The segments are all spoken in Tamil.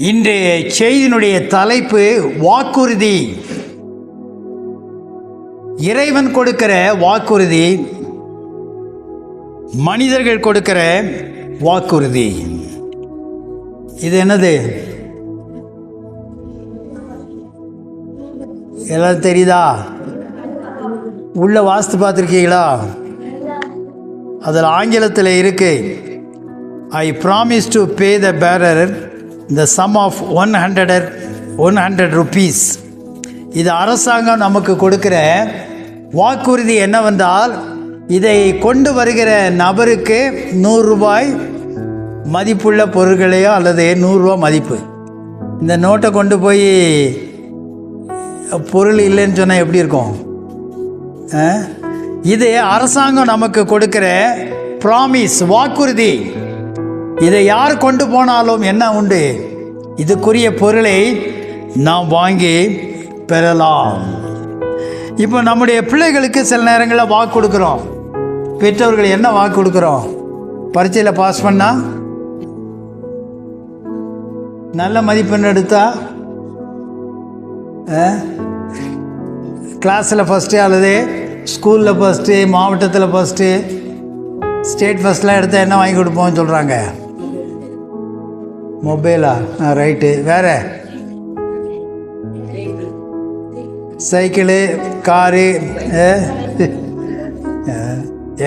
இன்றைய செய்தியினுடைய தலைப்பு வாக்குறுதி. இறைவன் கொடுக்கிற வாக்குறுதி, மனிதர்கள் கொடுக்கிற வாக்குறுதி. இது என்னது எல்லாம் தெரியுதா? உள்ள வாஸ்து பார்த்துருக்கீங்களா? அதில் ஆங்கிலத்தில் இருக்கு, I promise to pay the bearer the sum of 100 rupees. இது அரசாங்கம் நமக்கு கொடுக்கிற வாக்குறுதி என்னவென்றால், இதை கொண்டு வருகிற நபருக்கு 100 ரூபாய் மதிப்புள்ள பொருட்களையோ அல்லது 100 ரூபா மதிப்பு. இந்த நோட்டை கொண்டு போய் பொருள் இல்லைன்னு சொன்னால் எப்படி இருக்கும்? இது அரசாங்கம் நமக்கு கொடுக்கிற ப்ராமிஸ், வாக்குறுதி. இதை யார் கொண்டு போனாலும் என்ன உண்டு? இதுக்குரிய பொருளை நாம் வாங்கி பெறலாம். இப்போ நம்முடைய பிள்ளைகளுக்கு சில நேரங்களில் வாக்கு கொடுக்குறோம். பெற்றவர்கள் என்ன வாக்கு கொடுக்குறோம்? பரீட்சையில் பாஸ் பண்ணா, நல்ல மதிப்பெண் எடுத்தா, கிளாஸில் ஃபஸ்ட்டு அல்லது ஸ்கூலில் ஃபஸ்ட்டு, மாவட்டத்தில் ஃபஸ்ட்டு, ஸ்டேட் ஃபஸ்ட்லாம் எடுத்தால் என்ன வாங்கி கொடுப்போம்னு சொல்கிறாங்க? மொபைலா? ரைட்டு. வேறு சைக்கிளு, காரு,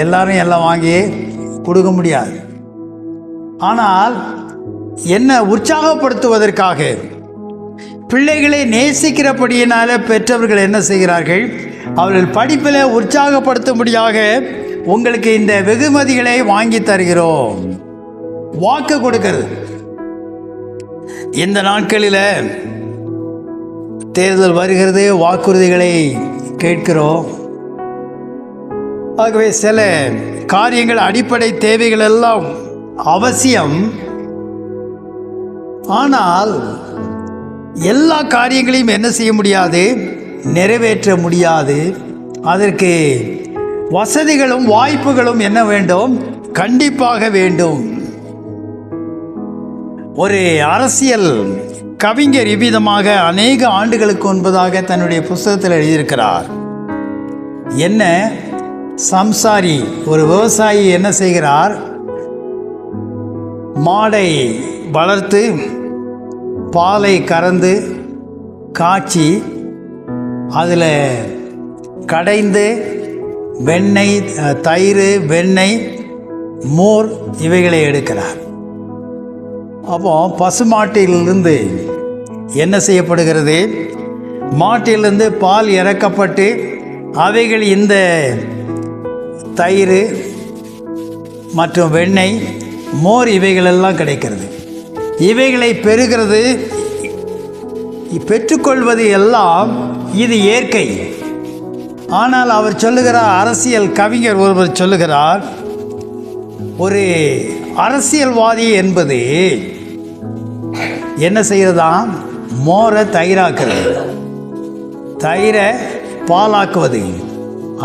எல்லாரும் எல்லாம் வாங்கி கொடுக்க முடியாது. ஆனால் என்ன உற்சாகப்படுத்துவதற்காக, பிள்ளைகளை நேசிக்கிறபடியினால பெற்றவர்கள் என்ன செய்கிறார்கள்? அவர்கள் படிப்பில் உற்சாகப்படுத்தும்படியாக உங்களுக்கு இந்த வெகுமதிகளை வாங்கி தருகிறோம். வாக்கு கொடுக்கிறது. இந்த நாட்களில் தேர்தல் வருகிறது, வாக்குறுதிகளை கேட்கிறோம். ஆகவே சில காரியங்கள், அடிப்படை தேவைகள் எல்லாம் அவசியம். ஆனால் எல்லா காரியங்களையும் என்ன செய்ய முடியாது? நிறைவேற்ற முடியாது. அதற்கு வசதிகளும் வாய்ப்புகளும் என்ன வேண்டும்? கண்டிப்பாக வேண்டும். ஒரு அரசியல் கவிஞர் இவ்விதமாக அநேக ஆண்டுகளுக்கு முன்பதாக தன்னுடைய புத்தகத்தில் எழுதியிருக்கிறார். என்ன? சம்சாரி, ஒரு விவசாயி என்ன செய்கிறார்? மாடை வளர்த்து பாலை கறந்து காய்ச்சி அதில் கடைந்து வெண்ணெய், தயிர், வெண்ணெய், மோர் இவைகளை எடுக்கிறார். அப்போ பசுமாட்டிலிருந்து என்ன செய்யப்படுகிறது? மாட்டிலிருந்து பால் இறக்கப்பட்டு அவைகள் இந்த தயிர் மற்றும் வெண்ணெய், மோர் இவைகளெல்லாம் கிடைக்கிறது. இவைகளை பெறுகிறது, பெற்றுக்கொள்வது எல்லாம் இது இயற்கை. ஆனால் அவர் சொல்லுகிறார், அரசியல் கவிஞர் ஒருவர் சொல்லுகிறார், ஒரு அரசியல்வாதி என்பது என்ன செய்யறதாம்? மோரை தயிராக்குறது, தயிரை பாலாக்குவது.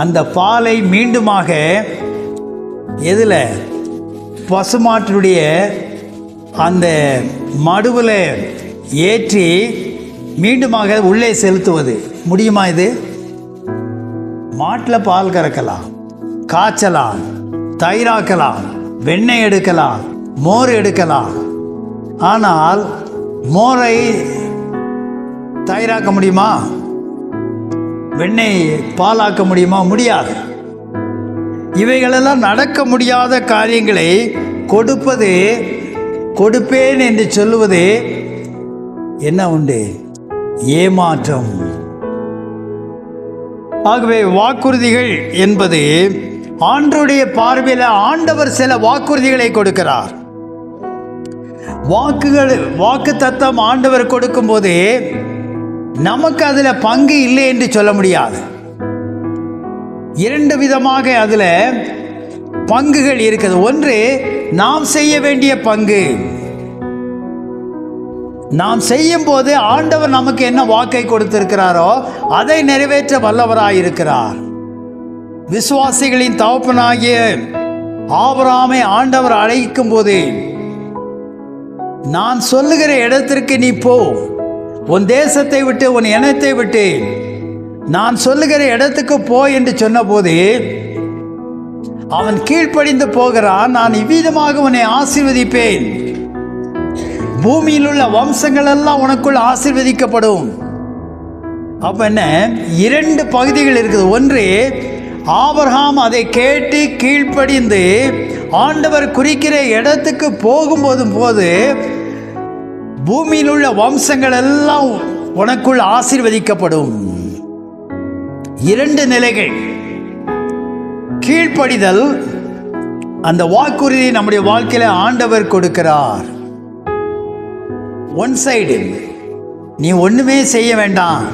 அந்த பாலை மீண்டுமாக எதில்? பசுமாட்டினுடைய அந்த மடுவில் ஏற்றி மீண்டுமாக உள்ளே செலுத்துவது. முடியுமா? இது மாட்டில் பால் கறக்கலாம், காய்ச்சலாம், தயிராக்கலாம், வெண்ணெய் எடுக்கலாம், மோர் எடுக்கலாம். ஆனால் மோரை தயிராக்க முடியுமா? வெண்ணெய் பாலாக்க முடியுமா? முடியாது. இவைகளெல்லாம் நடக்க முடியாத காரியங்களை கொடுப்பது, கொடுப்பேன் என்று சொல்லுவது என்ன உண்டு? ஏமாற்றம். ஆகவே வாக்குறுதிகள் என்பது ஆண்டவருடைய பார்வையில் ஆண்டவர் சில வாக்குறுதிகளை கொடுக்கிறார். வாக்கு தத்தம் ஆண்டவர் கொடுக்கும் போது நமக்கு அதில் பங்கு இல்லை என்று சொல்ல முடியாது. இரண்டு விதமாக அதில் பங்குகள் இருக்குது. ஒன்று, நாம் செய்ய வேண்டிய பங்கு. நாம் செய்யும் போது ஆண்டவர் நமக்கு என்ன வாக்கை கொடுத்திருக்கிறாரோ அதை நிறைவேற்ற வல்லவராயிருக்கிறார். விசுவாசிகளின் தகப்பனாகிய ஆபிரகாமை ஆண்டவர் அழைக்கும் போது நான் சொல்லுகிற இடத்திற்கு நீ போ, உன் தேசத்தை விட்டு உன் இனத்தை விட்டு நான் சொல்லுகிற இடத்துக்கு போ என்று சொன்னபோது அவன் கீழ்ப்படிந்து போகிறான். நான் இவ்விதமாக உன்னை ஆசீர்வதிப்பேன், பூமியில் உள்ள வம்சங்கள் எல்லாம் உனக்குள் ஆசீர்வதிக்கப்படும். அப்ப என்ன, 2 பகுதிகள் இருக்குது. ஒன்று, ஆபிரகாம் அதை கேட்டு கீழ்ப்படிந்து ஆண்டவர் குறிக்கிற இடத்துக்கு போகும்போது பூமியில் உள்ள வம்சங்கள் எல்லாம் உனக்குள் ஆசீர்வதிக்கப்படும். 2 நிலைகள். கீழ்ப்படிதல், அந்த வாக்குறுதி நம்முடைய வாழ்க்கையில ஆண்டவர் கொடுக்கிறார். ஒன் சைடு, நீ ஒண்ணுமே செய்ய வேண்டாம்,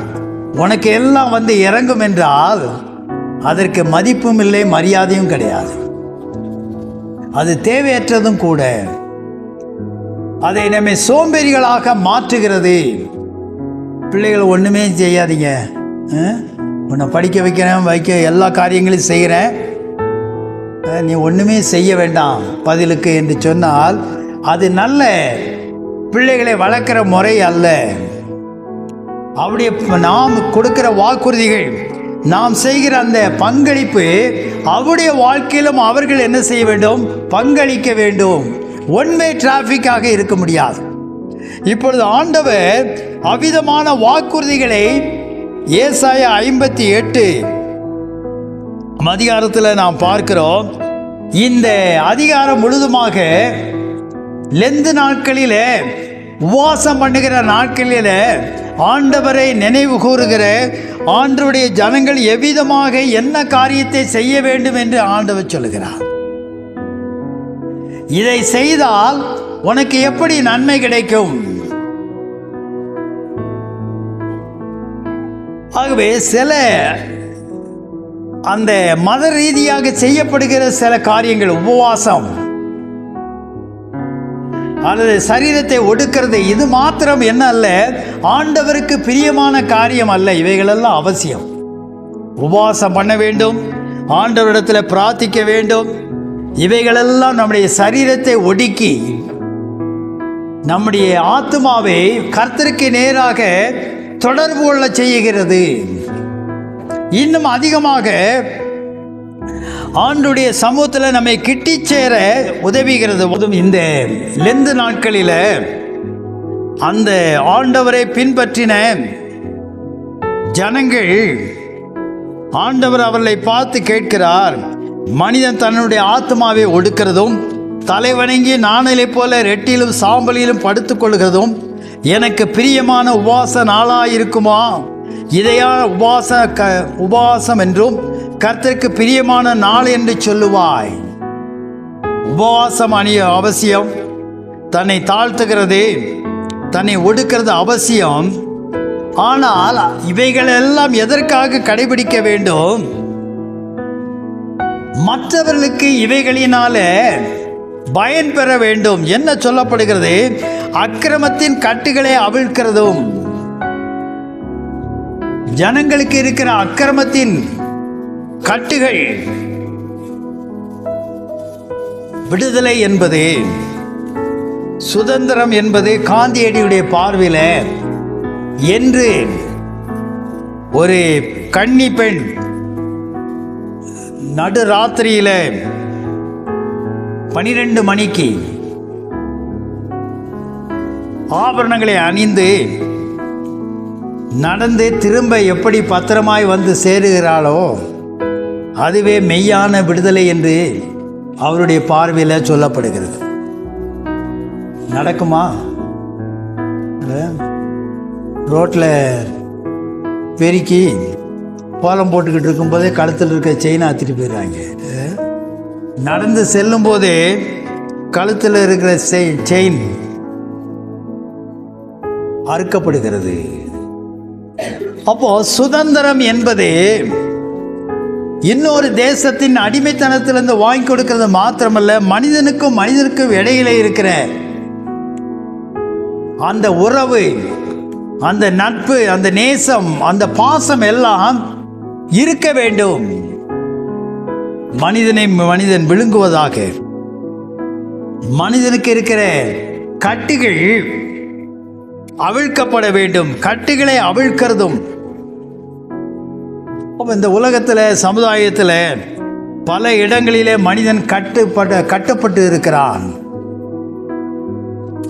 உனக்கு எல்லாம் வந்து இறங்கும் என்றால் அதற்கு மதிப்பும் இல்லை, மரியாதையும் கிடையாது. அது தேவையற்றதும் கூட. அதை நம்மை சோம்பேறிகளாக மாற்றுகிறது. பிள்ளைகள் ஒண்ணுமே செய்யாதீங்க, உன்னை படிக்க வைக்கிறேன், எல்லா காரியங்களையும் செய்கிறேன், நீ ஒண்ணுமே செய்ய வேண்டாம் பதிலுக்கு என்று சொன்னால் அது நல்ல பிள்ளைகளை வளர்க்கிற முறை அல்ல. அவருடைய நாம் கொடுக்கிற வாக்குறுதிகள், நாம் செய்கிற அந்த பங்களிப்பு அவருடைய வாழ்க்கையிலும் அவர்கள் என்ன செய்ய வேண்டும்? பங்களிக்க வேண்டும். ஒன்வே டிராஃபிக்காக இருக்க முடியாது. இப்பொழுது ஆண்டவர் அவ்விதமான வாக்குறுதிகளை ஏசாயா 58 அதிகாரத்தில் நாம் பார்க்கிறோம். இந்த அதிகாரம் முழுதுமாக லெந்து நாட்களிலே, உபவாசம் பண்ணுகிற நாட்களிலே ஆண்டவரை நினைவு கூறுகிற ஆண்டவருடைய ஜனங்கள் எவ்விதமாக என்ன காரியத்தை செய்ய வேண்டும் என்று ஆண்டவர் சொல்லுகிறார். இதை செய்தால் உனக்கு எப்படி நன்மை கிடைக்கும்? ஆகவே சில அந்த மத ரீதியாக செய்யப்படுகிற சில காரியங்கள், உபவாசம் அல்லது சரீரத்தை ஒடுக்கிறது, இது மாத்திரம் என்ன அல்ல, ஆண்டவருக்கு பிரியமான காரியம் அல்ல. இவைகளெல்லாம் அவசியம். உபவாசம் பண்ண வேண்டும், ஆண்டவரிடத்தில் பிரார்த்திக்க வேண்டும். இவைகளெல்லாம் நம்முடைய சரீரத்தை ஒடுக்கி நம்முடைய ஆத்மாவை கர்த்தருக்கு நேராக தொடர்பு கொள்ள செய்கிறது. இன்னும் அதிகமாக ஆண்டுடைய சமூகத்தில் நம்மை கிட்டி சேர உதவுகிறது. இந்த லெந்து நாட்களில் அந்த ஆண்டவரை பின்பற்றின ஜனங்கள், ஆண்டவர் அவர்களை பார்த்து கேட்கிறார், மனிதன் தன்னுடைய ஆத்மாவை ஒடுக்கிறதும் தலைவணங்கி நாணலை போல ரெட்டிலும் சாம்பலிலும் படுத்துக் கொள்கிறதும் எனக்கு பிரியமான உபவாச நாளாயிருக்குமா? இதையா உபவாசம் என்றும் கர்த்தருக்கு பிரியமான நாள் என்று சொல்லுவாய்? உபவாசம் அவசியம். தன்னை தாழ்த்துகிறது, தன்னை ஒடுக்கிறது அவசியம். ஆனால் இவைகள் எல்லாம் எதற்காக கடைபிடிக்க வேண்டும்? மற்றவர்களுக்கு இவைகளினால பயன் பெற வேண்டும். என்ன சொல்லப்படுகிறது? அக்கிரமத்தின் கட்டுகளை அவிழ்க்கிறதும், ஜனங்களுக்கு இருக்கிற அக்கிரமத்தின் கட்டுகள் விடுதலை என்பது, சுதந்திரம் என்பது காந்தியடியுடைய பார்வையில் என்று ஒரு கன்னி பெண் நடுராத்திரியில் 12 மணிக்கு ஆபரணங்களை அணிந்து நடந்து திரும்ப எப்படி பத்திரமாய் வந்து சேருகிறாளோ அதுவே மெய்யான விடுதலை என்று அவருடைய பார்வையில் சொல்லப்படுகிறது. நடக்குமா? ரோட்டில் பெருக்கி கோலம் போட்டுக்கிட்டு இருக்கும்போதே கழுத்தில் இருக்க செயினை அத்திட்டு போயிடுறாங்க. நடந்து செல்லும் போதே கழுத்தில் இருக்கிற செயின் அறுக்கப்படுகிறது. அப்போ சுதந்திரம் என்பது இன்னொரு தேசத்தின் அடிமைத்தனத்திலிருந்து வாங்கி கொடுக்கிறது மாத்திரமல்ல, மனிதனுக்கும் இடையில இருக்கிற அந்த உறவு, அந்த நட்பு, அந்த நேசம், அந்த பாசம் எல்லாம் இருக்க வேண்டும். மனிதனை மனிதன் விழுங்குவதாக, மனிதனுக்கு இருக்கிற கட்டுகள் அவிழ்க்கப்பட வேண்டும். கட்டுகளை அவிழ்க்கிறதும். இந்த உலகத்தில், சமுதாயத்தில் பல இடங்களிலே மனிதன் கட்டப்பட்டு இருக்கிறான்.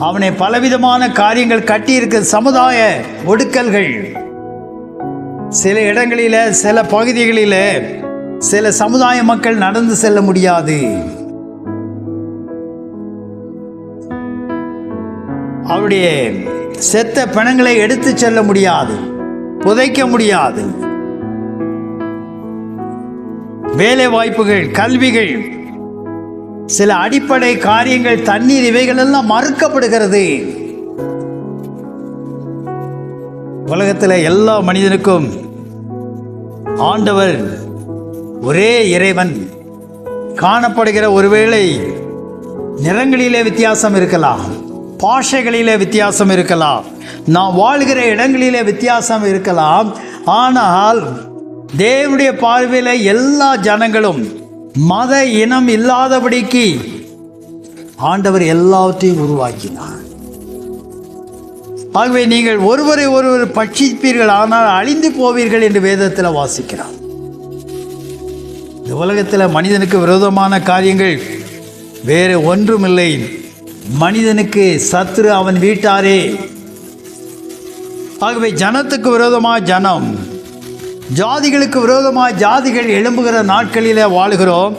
அவனை பலவிதமான காரியங்கள் கட்டி இருக்கிற சமுதாய ஒடுக்கல்கள். சில இடங்களில, சில பகுதிகளில சில சமுதாய மக்கள் நடந்து செல்ல முடியாது. அவருடைய செத்த பிணங்களை எடுத்து செல்ல முடியாது, புதைக்க முடியாது. வேலை வாய்ப்புகள், கல்விகள், சில அடிப்படை காரியங்கள், தண்ணீர், இவைகள் எல்லாம் மறுக்கப்படுகிறது. உலகத்தில் எல்லா மனிதனுக்கும் ஆண்டவர் ஒரே இறைவன். காணப்படுகிற ஒருவேளை நிறங்களிலே வித்தியாசம் இருக்கலாம், பாஷைகளிலே வித்தியாசம் இருக்கலாம், நாம் வாழ்கிற இடங்களிலே வித்தியாசம் இருக்கலாம். ஆனால் தேவனுடைய பார்வையில் எல்லா ஜனங்களும் மத இனம் இல்லாதபடிக்கு ஆண்டவர் எல்லாவற்றையும் உருவாக்கினார். ஆகவே நீங்கள் ஒருவரை ஒருவர் பட்சிப்பீர்கள், ஆனால் அழிந்து போவீர்கள் என்று வேதத்தில் வாசிக்கிறார். இந்த உலகத்தில் மனிதனுக்கு விரோதமான காரியங்கள் வேறு ஒன்றுமில்லை. மனிதனுக்கு சத்துரு அவன் வீட்டாரே. ஆகவே ஜனத்துக்கு விரோதமாக ஜனம், ஜாதிகளுக்கு விரோதமாக ஜாதிகள் எழும்புகிற நாட்களில் வாழுகிறோம்.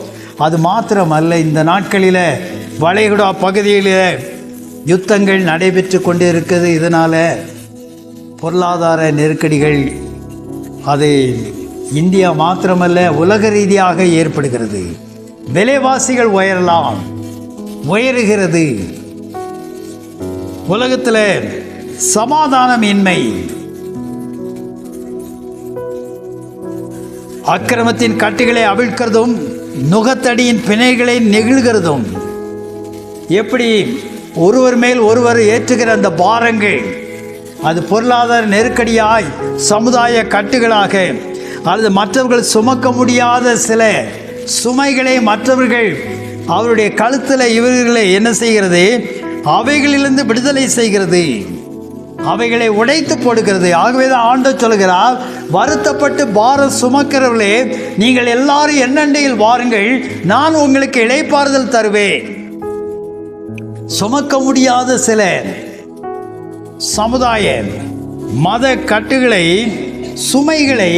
அது மாத்திரமல்ல, இந்த நாட்களில் வளைகுடா பகுதியில் யுத்தங்கள் நடைபெற்று கொண்டு இருக்கிறது. இதனால் பொருளாதார நெருக்கடிகள் அது இந்தியா மாத்திரமல்ல உலக ரீதியாக ஏற்படுகிறது. விலைவாசிகள் உயருகிறது. உலகத்தில் சமாதானம் இன்மை, அக்கிரமத்தின் கட்டுகளை அவிழ்க்கிறதும் நுகத்தடியின் பிணைகளை நெகிழ்கிறதும். எப்படி ஒருவர் மேல் ஒருவர் ஏற்றுகிற அந்த பாரங்கள் அது பொருளாதார நெருக்கடியாய் சமுதாய கட்டுகளாக, அல்லது மற்றவர்கள் சுமக்க முடியாத சில சுமைகளை மற்றவர்கள் அவருடைய கழுத்தில் இவர்களை என்ன செய்கிறது? அவைகளிலிருந்து விடுதலை செய்கிறது, அவைகளை உடைத்து போடுகிறது. ஆகவேதான் ஆண்டவர் சொல்கிறார், வருத்தப்பட்டு பாரம் சுமக்கிறவர்களே, நீங்கள் எல்லாரும் என்னண்டையில் வாருங்கள், நான் உங்களுக்கு இளைப்பாறுதல் தருவேன். சுமக்க முடியாத சில சமுதாய மத கட்டுகளை, சுமைகளை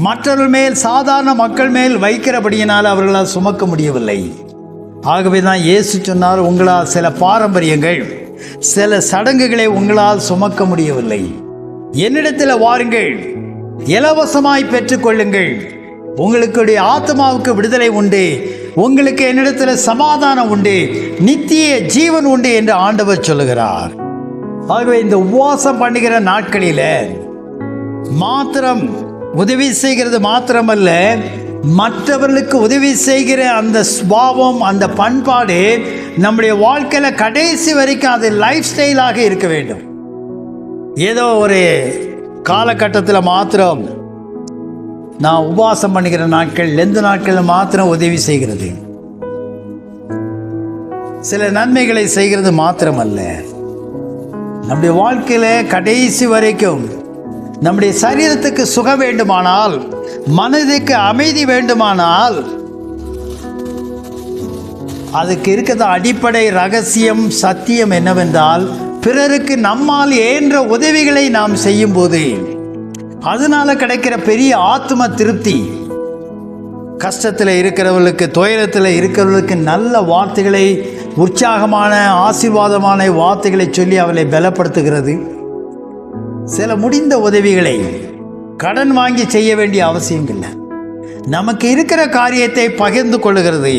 மற்றவர்கள் மேல், சாதாரண மக்கள் மேல் வைக்கிறபடியினால் அவர்களால் சுமக்க முடியவில்லை. ஆகவே தான் இயேசு சொன்னார், உங்களால் சில பாரம்பரியங்கள், சில சடங்குகளை உங்களால் சுமக்க முடியவில்லை. என்னிடத்தில் வாருங்கள், இலவசமாய் பெற்றுக்கொள்ளுங்கள், உங்களுடைய ஆத்மாவுக்கு விடுதலை உண்டு, உங்களுக்கு என்னிடத்தில் சமாதானம் உண்டு, நித்திய ஜீவன் உண்டு என்று ஆண்டவர் சொல்லுகிறார். ஆகவே இந்த உபவாசம் பண்ணுகிற நாட்களில் மாத்திரம் உதவி செய்கிறது மாத்திரமல்ல, மற்றவர்களுக்கு உதவி செய்கிற அந்த சுபாவம், அந்த பண்பாடு நம்முடைய வாழ்க்கையில் கடைசி வரைக்கும் அது லைஃப் ஸ்டைலாக இருக்க வேண்டும். ஏதோ ஒரு காலகட்டத்தில் மாத்திரம் நான் உபவாசம் பண்ணுகிற நாட்கள், லெந்து நாட்களில் மாத்திரம் உதவி செய்கிறது, சில நன்மைகளை செய்கிறது மாத்திரமல்ல, நம்முடைய வாழ்க்கையில் கடைசி வரைக்கும் நம்முடைய சரீரத்துக்கு சுகம் வேண்டுமானால், மனதுக்கு அமைதி வேண்டுமானால், அதுக்கு இருக்கிற அடிப்படை ரகசியம், சத்தியம் என்னவென்றால், பிறருக்கு நம்மால் இயன்ற உதவிகளை நாம் செய்யும் போது அதனால கிடைக்கிற பெரிய ஆத்ம திருப்தி, கஷ்டத்தில் இருக்கிறவர்களுக்கு, துயரத்தில் இருக்கிறவர்களுக்கு நல்ல வார்த்தைகளை, உற்சாகமான ஆசீர்வாதமான வார்த்தைகளை சொல்லி அவளை பலப்படுத்துகிறது. சில முடிந்த உதவிகளை கடன் வாங்கி செய்ய வேண்டிய அவசியம் இல்லை, நமக்கு இருக்கிற காரியத்தை பகிர்ந்து கொள்ளுகிறது.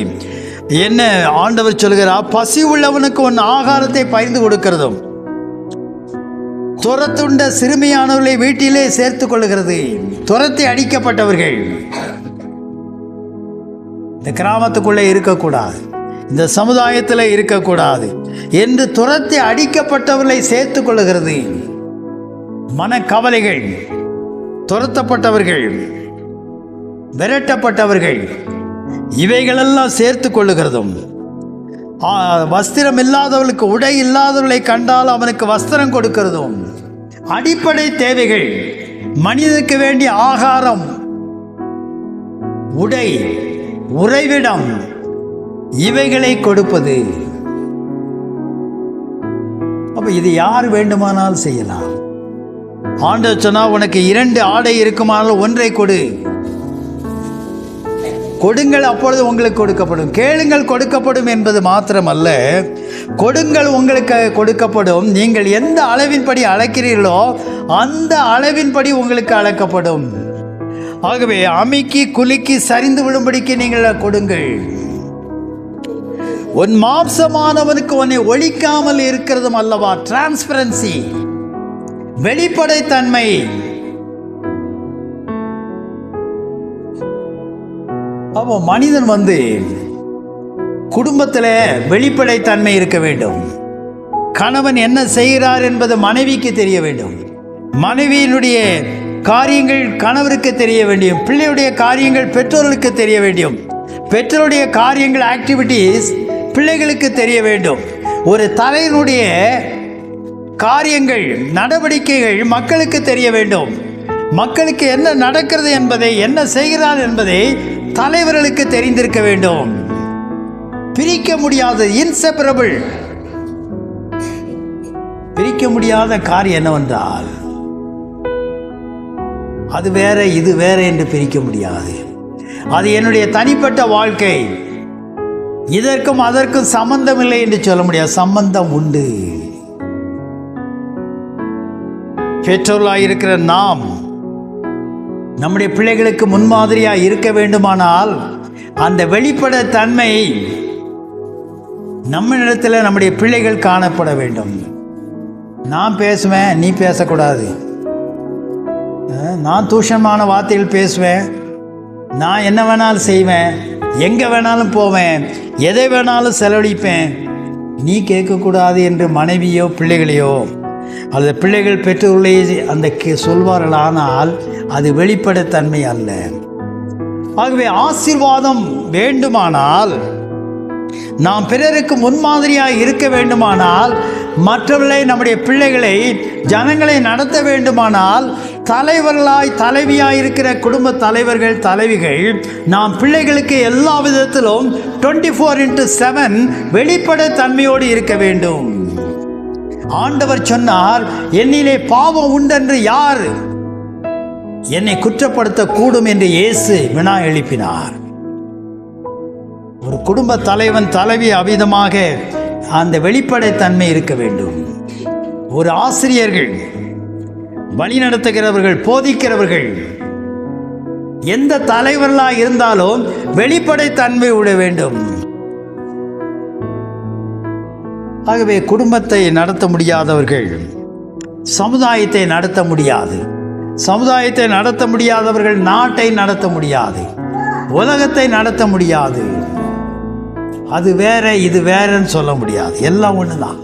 என்ன ஆண்டவர் சொல்கிறார்? பசி உள்ளவனுக்கு உன் ஆகாரத்தை பகிர்ந்து கொடுக்கிறதும், துரத்துண்ட சிறுமியானவர்களை வீட்டிலே சேர்த்து கொள்ளுகிறது. துரத்தி அடிக்கப்பட்டவர்கள் இந்த கிராமத்துக்குள்ளே இருக்கக்கூடாது, இந்த சமுதாயத்தில் இருக்கக்கூடாது என்று துரத்தி அடிக்கப்பட்டவர்களை சேர்த்து கொள்ளுகிறது. மனக்கவலைகள், துரத்தப்பட்டவர்கள், விரட்டப்பட்டவர்கள், இவைகளெல்லாம் சேர்த்து கொள்ளுகிறதும். வஸ்திரம் இல்லாதவர்களுக்கு உடை இல்லாதவர்களை கண்டால் அவனுக்கு வஸ்திரம் கொடுக்கிறதும், அடிப்படை தேவைகள் மனிதனுக்கு வேண்டிய ஆகாரம், உடை, உறைவிடம் இவைகளை கொடுப்பது. அப்ப இது யார் வேண்டுமானால் செய்யலாம். ஆண்டவர் சொன்னா, உனக்கு 2 ஆடை இருக்குமானால் ஒன்றை கொடு, கொடுங்கள் அப்பொழுது உங்களுக்கு கொடுக்கப்படும், கேளுங்கள் கொடுக்கப்படும் என்பது மாத்திரமல்ல, கொடுங்கள் உங்களுக்கு கொடுக்கப்படும், நீங்கள் எந்த அளவின்படி அழைக்கிறீர்களோ அந்த அளவின்படி உங்களுக்கு அழைக்கப்படும். ஆகவே அமிக்கி குலுக்கி சரிந்து விடும்படிக்கு நீங்கள் கொடுங்கள். உன் மாம்சமானவனுக்கு உன்னை ஒழிக்காமல் இருக்கிறதும் அல்லவா. டிரான்ஸ்பரன்சி, வெளிப்படைத்தன்மை. அப்போ மனிதன் குடும்பத்தில் வெளிப்படைத்தன்மை இருக்க வேண்டும். கணவன் என்ன செய்கிறார் என்பது மனைவிக்கு தெரிய வேண்டும், மனைவியினுடைய காரியங்கள் கணவருக்கு தெரிய வேண்டும், பிள்ளையுடைய காரியங்கள் பெற்றோர்களுக்கு தெரிய வேண்டும், பெற்றோருடைய காரியங்கள் ஆக்டிவிட்டீஸ் பிள்ளைகளுக்கு தெரிய வேண்டும். ஒரு தலைவனுடைய காரியங்கள் நடவடிக்கைகள் மக்களுக்கு தெரிய வேண்டும். மக்களுக்கு என்ன நடக்கிறது என்பதை, என்ன செய்கிறார் என்பதை தலைவர்களுக்கு தெரிந்திருக்க வேண்டும். பிரிக்க முடியாத, இன்செப்பரபிள், பிரிக்க முடியாத காரியம் என்னவென்றால் அது வேற இது வேற என்று பிரிக்க முடியாது. அது என்னுடைய தனிப்பட்ட வாழ்க்கை, இதற்கும் அதற்கும் சம்பந்தம் இல்லை என்று சொல்ல முடியாது. சம்பந்தம் உண்டு. பெற்றோர்களாக இருக்கிற நாம் நம்முடைய பிள்ளைகளுக்கு முன்மாதிரியாக இருக்க வேண்டுமானால் அந்த வெளிப்படைத்தன்மை நம்மிடத்தில் நம்முடைய பிள்ளைகள் காணப்பட வேண்டும். நான் பேசுவேன், நீ பேசக்கூடாது. நான் தூஷணமான வார்த்தைகள் பேசுவேன், நான் என்ன வேணாலும் செய்வேன், எங்கே வேணாலும் போவேன், எதை வேணாலும் செலவழிப்பேன், நீ கேட்கக்கூடாது என்று மனைவியோ பிள்ளைகளையோ அல்லது பிள்ளைகள் பெற்றோர்களே அந்த சொல்வார்கள். ஆனால் அது வெளிப்படைத்தன்மை அல்ல. ஆகவே ஆசீர்வாதம் வேண்டுமானால், நாம் பிறருக்கு முன்மாதிரியாக இருக்க வேண்டுமானால், மற்றவர்களை நம்முடைய பிள்ளைகளை ஜனங்களை நடத்த வேண்டுமானால், தலைவர்களாய் தலைவியாய் இருக்கிற குடும்ப தலைவர்கள் தலைவிகள் நாம் பிள்ளைகளுக்கு எல்லா விதத்திலும் 24/7 வெளிப்படைத்தன்மையோடு இருக்க வேண்டும். ஆண்டவர் சொன்னார், என்னிலே பாவம் உண்டென்று யார் என்னை குற்றப்படுத்தக்கூடும் என்று இயேசு வினா எழுப்பினார். ஒரு குடும்ப தலைவன் தலைவி அவிதமாக அந்த வெளிப்படைத்தன்மை இருக்க வேண்டும். ஒரு ஆசிரியர்கள், வழிநடத்துகிறவர்கள், போதிக்கிறவர்கள், எந்த தலைவர்களாக இருந்தாலும் வெளிப்படைத்தன்மை விட வேண்டும். ஆகவே குடும்பத்தை நடத்த முடியாதவர்கள் சமுதாயத்தை நடத்த முடியாது. சமுதாயத்தை நடத்த முடியாதவர்கள் நாட்டை நடத்த முடியாது, உலகத்தை நடத்த முடியாது. அது வேற இது வேறன்னு சொல்ல முடியாது, எல்லாம் ஒண்ணுதான்.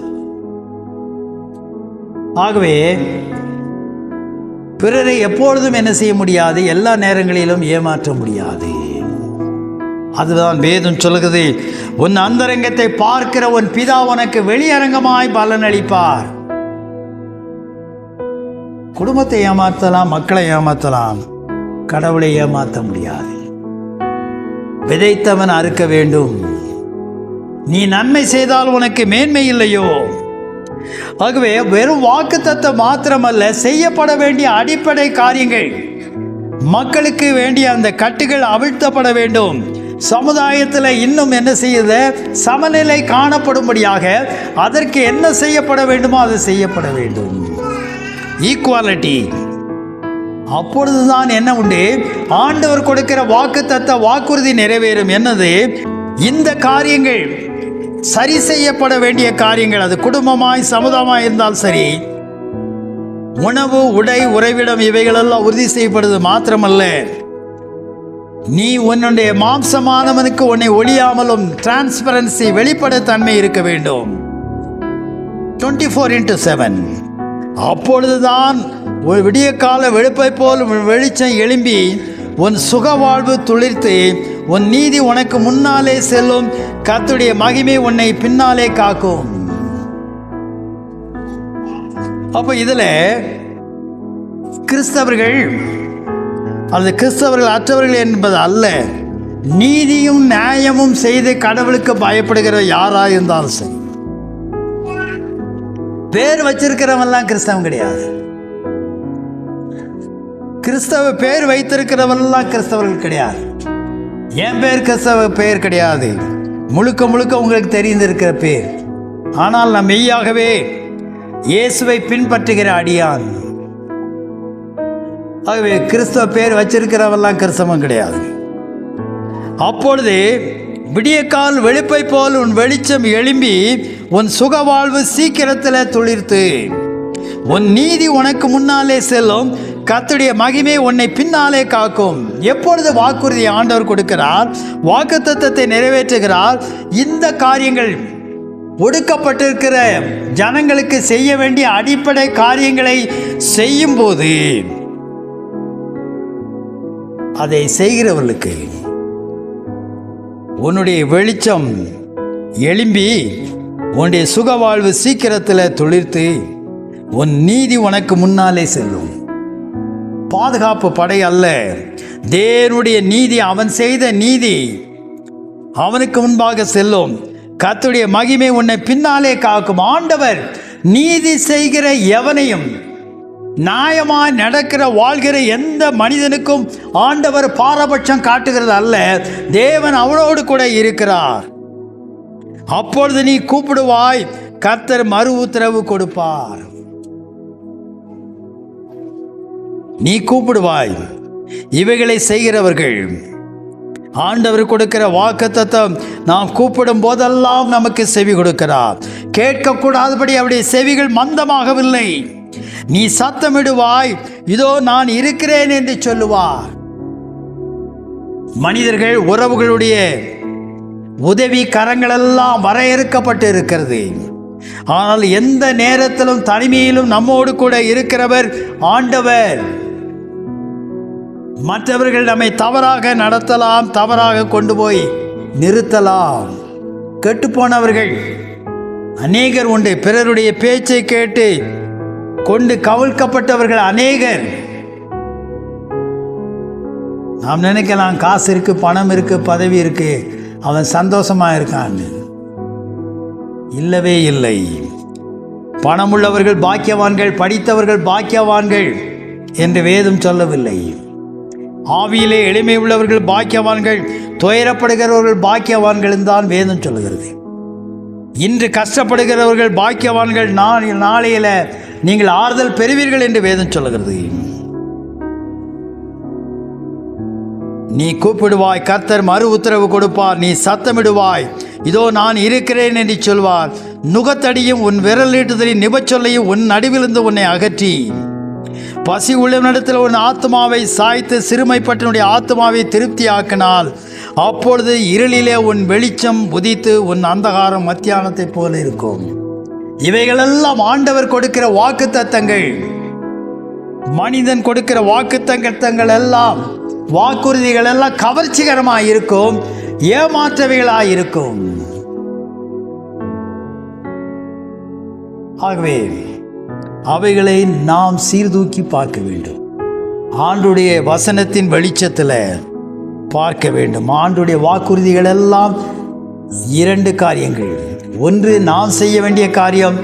ஆகவே பிறரை எப்பொழுதும் என்ன செய்ய முடியாது, எல்லா நேரங்களிலும் ஏமாற்ற முடியாது. அதுதான் வேதம் சொல்லுகிறது, உன் அந்தரங்கத்தை பார்க்கிற உன் பிதா உனக்கு வெளியரங்கமாய் பலன் அளிப்பார். குடும்பத்தை ஏமாற்றலாம், மக்களை ஏமாற்றலாம், கடவுளை ஏமாற்ற முடியாது. விதைத்தவன் அறுக்க வேண்டும். நீ நன்மை செய்தால் உனக்கு மேன்மை இல்லையோ? ஆகவே வெறும் வாக்குத்தத்தம் மாத்திரமல்ல, செய்யப்பட வேண்டிய அடிப்படை காரியங்கள், மக்களுக்கு வேண்டிய அந்த கட்டுகள் அவிழ்த்தப்பட வேண்டும். சமுதாயத்தில் இன்னும் என்ன செய்யுது, சமநிலை காணப்படும்படியாக அதற்கு என்ன செய்யப்பட வேண்டுமோ அது செய்யப்பட வேண்டும். ஈக்குவாலிட்டி. அப்பொழுதுதான் என்ன உண்டு, ஆண்டவர் கொடுக்கிற வாக்குத்தத்த வாக்குறுதி நிறைவேறும். என்னது? இந்த காரியங்கள் சரி செய்யப்பட வேண்டிய காரியங்கள், அது குடும்பமாய் சமுதாயமாய் இருந்தால் சரி, உணவு, உடை, உறைவிடம் இவைகளெல்லாம் உறுதி செய்யப்படுது மாத்திரமல்ல, நீ உன்னுடைய மாம்சமானவனுக்கு உன்னை ஒழியாமலும் டிரான்ஸ்பரன்சி, வெளிப்படைத்தன்மை இருக்க வேண்டும் 24/7. அப்பொழுதுதான் ஒரு விடிய கால வெளுப்பை போல் வெளிச்சம் எழும்பி உன் சுக வாழ்வு துளிர்த்து உன் நீதி உனக்கு முன்னாலே செல்லும், கர்த்தருடைய மகிமை உன்னை பின்னாலே காக்கும். அப்போ இதுல கிறிஸ்தவர்கள் அல்லது கிறிஸ்தவர்கள் அற்றவர்கள் என்பது அல்ல, நீதியும் நியாயமும் செய்து கடவுளுக்கு பயப்படுகிற யாரா இருந்தாலும் சரி. பேர் வச்சிருக்கிறவன்லாம் கிறிஸ்தவன் கிடையாது. கிறிஸ்தவ பேர் வைத்திருக்கிறவன்லாம் கிறிஸ்தவர்கள் கிடையாது. என் பேர் கிறிஸ்தவ பெயர் கிடையாது, முழுக்க முழுக்க உங்களுக்கு தெரிந்திருக்கிற பேர். ஆனால் நான் மெய்யாகவே இயேசுவை பின்பற்றுகிற அடியான். ஆகவே கிறிஸ்தவ பேர் வச்சிருக்கிறவெல்லாம் கிறிஸ்தவன் கிடையாது. அப்பொழுது விடியக்கால் வெளிப்பை போல் உன் வெளிச்சம் எழும்பி உன் சுகவாழ்வு சீக்கிரத்தில் துளிர்த்து உன் நீதி உனக்கு முன்னாலே செல்லும், கர்த்தருடைய மகிமை உன்னை பின்னாலே காக்கும். எப்பொழுது வாக்குறுதி ஆண்டவர் கொடுக்கிறார், வாக்குத்தத்தத்தை நிறைவேற்றுகிறார். இந்த காரியங்கள் ஒடுக்கப்பட்டிருக்கிற ஜனங்களுக்கு செய்ய வேண்டிய அடிப்படை காரியங்களை செய்யும் போது அதை செய்கிறவர்களுக்கு உன்னுடைய வெளிச்சம் எழும்பி உன்னுடைய சுகவாழ்வு சீக்கிரத்தில் துளிர்த்து உன் நீதி உனக்கு முன்னாலே செல்லும். பாதுகாப்பு படை அல்ல, தேவனுடைய நீதி, அவன் செய்த நீதி அவனுக்கு முன்பாக செல்லும். கர்த்தருடைய மகிமை உன்னை பின்னாலே காக்கும். ஆண்டவர் நீதி செய்கிற எவனையும், நியாயமாய் நடக்கிற வாழ்கிற எந்த மனிதனுக்கும் ஆண்டவர் பாரபட்சம் காட்டுகிறது அல்ல. தேவன் அவனோடு கூட இருக்கிறார். அப்பொழுது நீ கூப்பிடுவாய், கர்த்தர் மறு உத்தரவு கொடுப்பார். நீ கூப்பிடுவாய். இவைகளை செய்கிறவர்கள், ஆண்டவர் கொடுக்கிற வாக்குத்தத்தம், நாம் கூப்பிடும் போதெல்லாம் நமக்கு செவி கொடுக்கிறார். கேட்கக்கூடாதபடி அவருடைய செவிகள் மந்தமாகவில்லை. நீ சத்தமிடுவாய், இதோ நான் இருக்கிறேன் என்று சொல்லுவார். மனிதர்கள் உறவுகளுடைய உதவி கரங்களெல்லாம் வரையறுக்கப்பட்டு இருக்கிறது. ஆனால் எந்த நேரத்திலும் தனிமையிலும் நம்மோடு கூட இருக்கிறவர் ஆண்டவர். மற்றவர்கள் நம்மை தவறாக நடத்தலாம், தவறாக கொண்டு போய் நிறுத்தலாம். கெட்டுப்போனவர்கள் அநேகர் உண்டு. பிறருடைய பேச்சை கேட்டு கொண்டு கவிழ்க்கப்பட்டவர்கள் அநேகர். நாம் நினைக்கலாம், காசு இருக்கு, பணம் இருக்கு, பதவி இருக்கு, அவன் சந்தோஷமா இருக்கான்னு. இல்லவே இல்லை. பணமுள்ளவர்கள் பாக்கியவான்கள், படித்தவர்கள் பாக்கியவான்கள் என்று வேதம் சொல்லவில்லை. ஆவியிலே எளிமை உள்ளவர்கள் பாக்கியவான்கள், துயரப்படுகிறவர்கள் பாக்கியவான்கள் தான் வேதம் சொல்லுகிறது. இன்று கஷ்டப்படுகிறவர்கள் பாக்கியவான்கள், நாளையில நீங்கள் ஆறுதல் பெறுவீர்கள் என்று வேதம் சொல்லுகிறது. நீ கூப்பிடுவாய், கர்த்தர் மறு உத்தரவு கொடுப்பார். நீ சத்தமிடுவாய், இதோ நான் இருக்கிறேன் என்று சொல்வார். நுகத்தடியும் உன் விரல் நீட்டுதலின் நிபச்சொல்லையும் உன் நடுவிலிருந்து உன்னை அகற்றி, பசி உள்ளவனிடத்தில் உன் ஆத்மாவை சாய்த்து சிறுமைப்பட்டனுடைய ஆத்மாவை திருப்தியாக்கினால், அப்பொழுது இருளிலே உன் வெளிச்சம் உதித்து உன் அந்தகாரம் மத்தியானத்தை போல இருக்கும். இவைகளெல்லாம் ஆண்டவர் கொடுக்கிற வாக்கு தத்தங்கள். மனிதன் கொடுக்கிற வாக்கு தத்தங்கள் எல்லாம், வாக்குறுதிகள் எல்லாம் கவர்ச்சிகரமாக இருக்கும், ஏமாற்றவைகளாக இருக்கும். ஆகவே அவைகளை நாம் சீர்தூக்கி பார்க்க வேண்டும். ஆண்டுடைய வசனத்தின் வெளிச்சத்தில் பார்க்க வேண்டும். ஆண்டுடைய வாக்குறுதிகள் எல்லாம் இரண்டு காரியங்கள். ஒன்று, நாம் செய்ய வேண்டிய காரியம்,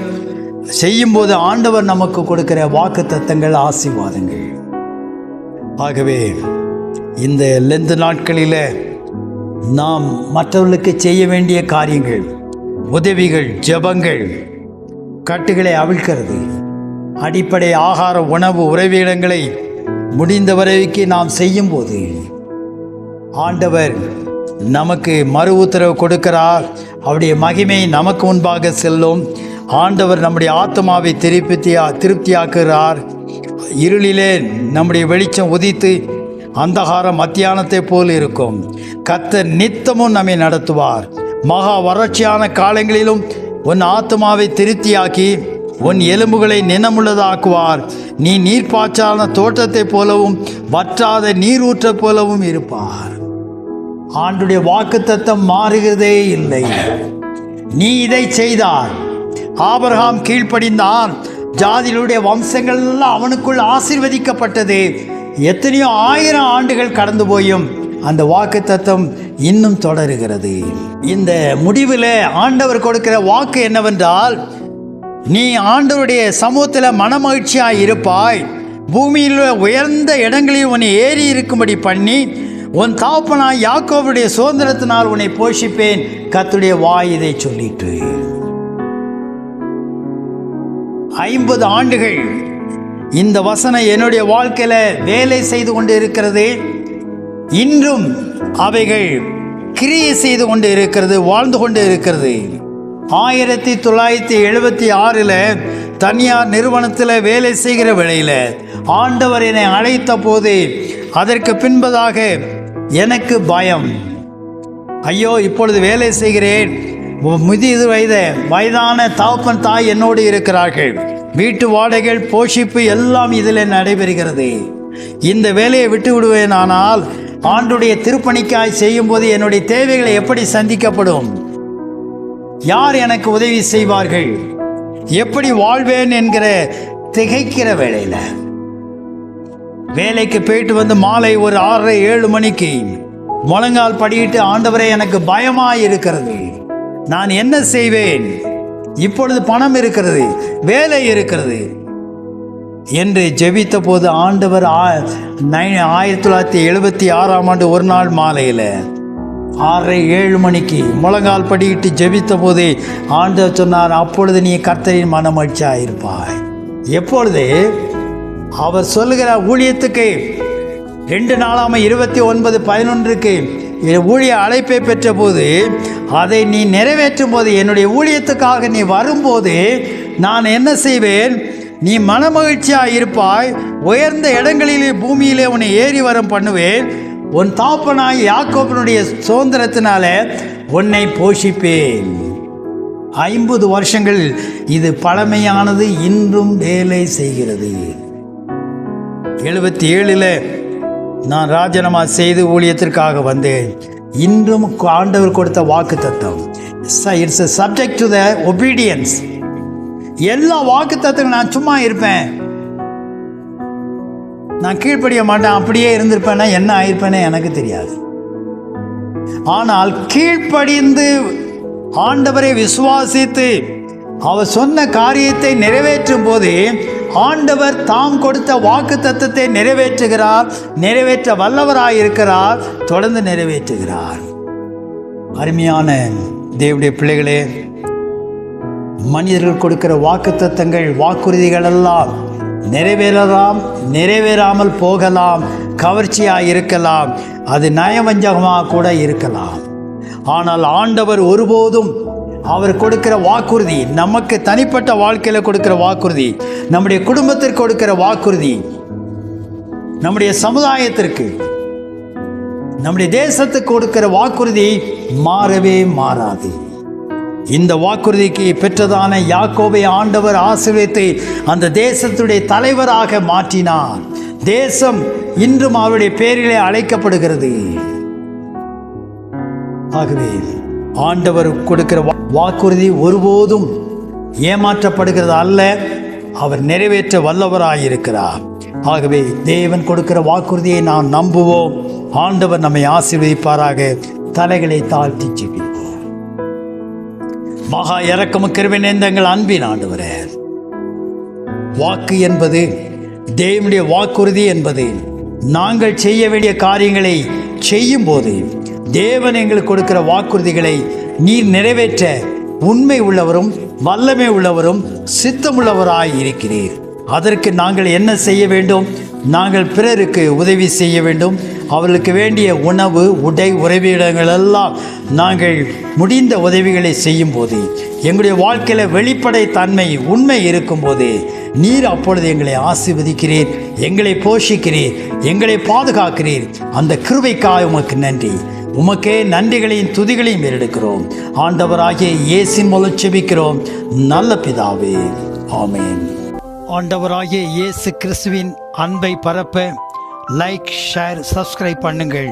செய்யும்போது ஆண்டவர் நமக்கு கொடுக்கிற வாக்கு தத்தங்கள், ஆசீர்வாதங்கள். ஆகவே இந்த லெந்து நாட்களில் நாம் மற்றவர்களுக்கு செய்ய வேண்டிய காரியங்கள், உதவிகள், ஜெபங்கள், கட்டுகளை அவிழ்க்கிறது, அடிப்படை ஆகார, உணவு, உறைவிடங்களை முடிந்தவரைக்கு நாம் செய்யும்போது ஆண்டவர் நமக்கு மறு உத்தரவு கொடுக்கிறார். அவருடைய மகிமை நமக்கு முன்பாக செல்லும். ஆண்டவர் நம்முடைய ஆத்மாவை திருப்தியாக்குகிறார். இருளிலே நம்முடைய வெளிச்சம் உதித்து அந்தகாரம் மத்தியானத்தை போல் இருக்கும். கர்த்தர் நித்தமும் நம்மை நடத்துவார். மகா வறட்சியான காலங்களிலும் உன் ஆத்மாவை திருப்தியாக்கி உன் எலும்புகளை நினமுள்ளதாக்குவார். நீ நீர்ப்பாய்ச்சான தோட்டத்தை போலவும் வற்றாத நீரூற்றை போலவும் இருப்பார். ஆண்டுடைய வாக்குத்தத்தம் மாறுகிறதே இல்லை. நீ இதை செய்தார், ஆபிரகாம் கீழ்ப்படிந்தான், ஜாதிகளுடைய வம்சங்கள் எல்லாம் அவனுக்குள் ஆசீர்வதிக்கப்பட்டது. எத்தனையோ 1000 ஆண்டுகள் கடந்து போயும் அந்த வாக்குத்தத்தம் இன்னும் தொடருகிறது. இந்த முடிவில் ஆண்டவர் கொடுக்கிற வாக்கு என்னவென்றால், நீ ஆண்டவருடைய சமூகத்தில் மனமகிழ்ச்சியாய் இருப்பாய், பூமியில் உயர்ந்த இடங்களில் உன்னை ஏறி இருக்கும்படி பண்ணி உன் தகப்பனாய் யாக்கோபுடைய சுதந்திரத்தினால் உன்னை போஷிப்பேன். கர்த்தருடைய வாய் இதை சொல்லிட்டு 50 ஆண்டுகள் இந்த வசனம் என்னுடைய வாழ்க்கையில் வேலை செய்து கொண்டு இருக்கிறது. இன்றும் அவைகள் கிரியை செய்து கொண்டு இருக்கிறது, வாழ்ந்து கொண்டு இருக்கிறது. 1976 தனியார் நிறுவனத்தில் வேலை செய்கிற வேளையில் ஆண்டவர் என்னை அழைத்த போது அதற்கு பின்பதாக எனக்கு பயம். ஐயோ, இப்பொழுது வேலை செய்கிறேன், வயதான தகப்பன் தாய் என்னோடு இருக்கிறார்கள், வீட்டு வாடகைகள் போஷிப்பு எல்லாம் இதில் நடைபெறுகிறது. இந்த வேலையை விட்டு விடுவேனானால் ஆண்டுடைய திருப்பணிக்காய் செய்யும் போது என்னுடைய தேவைகளை எப்படி சந்திக்கப்படும்? யார் எனக்கு உதவி செய்வார்கள்? எப்படி வாழ்வேன் என்கிற திகைக்கிற வேளையில் வேலைக்கு போயிட்டு வந்து மாலை ஒரு 6:30-7 மணிக்கு முழங்கால் படியிட்டு, ஆண்டவரே எனக்கு பயமாய் இருக்கிறது, நான் என்ன செய்வேன்? இப்பொழுது பணம் இருக்கிறது, வேலை இருக்கிறது என்று ஜெபித்த போது ஆண்டவர் 1976 ஒரு நாள் மாலையில் 6:30-7 மணிக்கு முழங்கால் படியிட்டு ஜெபித்த போதே ஆண்டவர் சொன்னார், அப்பொழுது நீ கர்த்தரின் மனமகிழ்ச்சியாக இருப்பாய். எப்பொழுது அவர் சொல்லுகிற ஊழியத்துக்கு 2 நாளாம 29/11 ஊழிய அழைப்பை பெற்ற போது அதை நீ நிறைவேற்றும் போது, என்னுடைய ஊழியத்துக்காக நீ வரும்போது நான் என்ன செய்வேன்? நீ மனமகிழ்ச்சியாக இருப்பாய், உயர்ந்த இடங்களிலே பூமியிலே உன்னை ஏறி வரம் பண்ணுவேன், உன் தாப்பனாய் யாக்கோபனுடைய சுதந்திரத்தினால உன்னை போஷிப்பேன். 50 வருஷங்கள் இது பழமையானது, இன்றும் வேலை செய்கிறது. 77 நான் ராஜினாமா செய்து ஊழியத்திற்காக வந்தேன். இன்றும் ஆண்டவர் கொடுத்த வாக்கு தத்தம், it's a subject to the obedience. எல்லா வாக்கு தத்தங்களும் நான் சும்மா இருப்பேன், நான் கீழ்ப்படிய மாட்டேன், அப்படியே இருந்திருப்பேன்னா என்ன ஆயிருப்பேனே எனக்கு தெரியாது. ஆனால் கீழ்ப்படிந்து ஆண்டவரை விசுவாசித்து அவர் சொன்ன காரியத்தை நிறைவேற்றும் போது ஆண்டவர் தாம் கொடுத்த வாக்கு தத்தத்தை நிறைவேற்றுகிறார், நிறைவேற்ற வல்லவராயிருக்கிறார், தொடர்ந்து நிறைவேற்றுகிறார். அருமையான தேவனுடைய பிள்ளைகளே, மனிதர்கள் கொடுக்கிற வாக்கு தத்தங்கள், வாக்குறுதிகள் எல்லாம் நிறைவேறலாம், நிறைவேறாமல் போகலாம், கவர்ச்சியாக இருக்கலாம், அது நயவஞ்சகமாக கூட இருக்கலாம். ஆனால் ஆண்டவர் ஒருபோதும் அவர் கொடுக்கிற வாக்குறுதி, நமக்கு தனிப்பட்ட வாழ்க்கையில் கொடுக்கிற வாக்குறுதி, நம்முடைய குடும்பத்திற்கு கொடுக்கிற வாக்குறுதி, நம்முடைய சமுதாயத்திற்கு, நம்முடைய தேசத்துக்கு கொடுக்கிற வாக்குறுதி மாறவே மாறாது. இந்த வாக்குறுதிக்கு பெற்றதான யாக்கோபை ஆண்டவர் ஆசீர்வதித்து அந்த தேசத்துடைய தலைவராக மாற்றினார். தேசம் இன்றும் அவருடைய பேரிலே அழைக்கப்படுகிறது. ஆகவே ஆண்டவர் கொடுக்கிற வாக்குறுதி ஒருபோதும் ஏமாற்றப்படுகிறது அல்ல, அவர் நிறைவேற்ற வல்லவராயிருக்கிறார். ஆகவே தேவன் கொடுக்கிற வாக்குறுதியை நாம் நம்புவோம். ஆண்டவர் நம்மை ஆசீர்வதிப்பாராக. தலைகளை தாழ்த்தி ஜெபிப்போம். மகா இரக்கமும் கிருபை நிறைந்த எங்கள் அன்பின் ஆண்டவரே, வாக்கு என்பது, தேவனுடைய வாக்குறுதி என்பது, நாங்கள் செய்ய வேண்டிய காரியங்களை செய்யும் போது தேவன் எங்களுக்கு கொடுக்கிற வாக்குறுதிகளை நீர் நிறைவேற்ற உண்மை உள்ளவரும் வல்லமை உள்ளவரும் சித்தமுள்ளவராய் இருக்கிறீர். அதற்கு நாங்கள் என்ன செய்ய வேண்டும்? நாங்கள் பிறருக்கு உதவி செய்ய வேண்டும். அவர்களுக்கு வேண்டிய உணவு, உடை, உறைவிடங்கள் எல்லாம் நாங்கள் முடிந்த உதவிகளை செய்யும் போது, எங்களுடைய வாழ்க்கையில் வெளிப்படை தன்மை, உண்மை இருக்கும்போது நீர் அப்பொழுது எங்களை ஆசீர்வதிக்கிறீர், எங்களை போஷிக்கிறீர், எங்களை பாதுகாக்கிறீர். அந்த கிருபைக்காக உமக்கு நன்றி. உமக்கே நன்றிகளையும் துதிகளையும் ஏறெடுக்கிறோம். ஆண்டவராகிய இயேசுவின் மூலம் ஜெபிக்கிறோம் நல்ல பிதாவே, ஆமென். ஆண்டவராகிய இயேசு கிறிஸ்துவின் அன்பை பரப்ப லைக், ஷேர், சப்ஸ்கிரைப் பண்ணுங்கள்.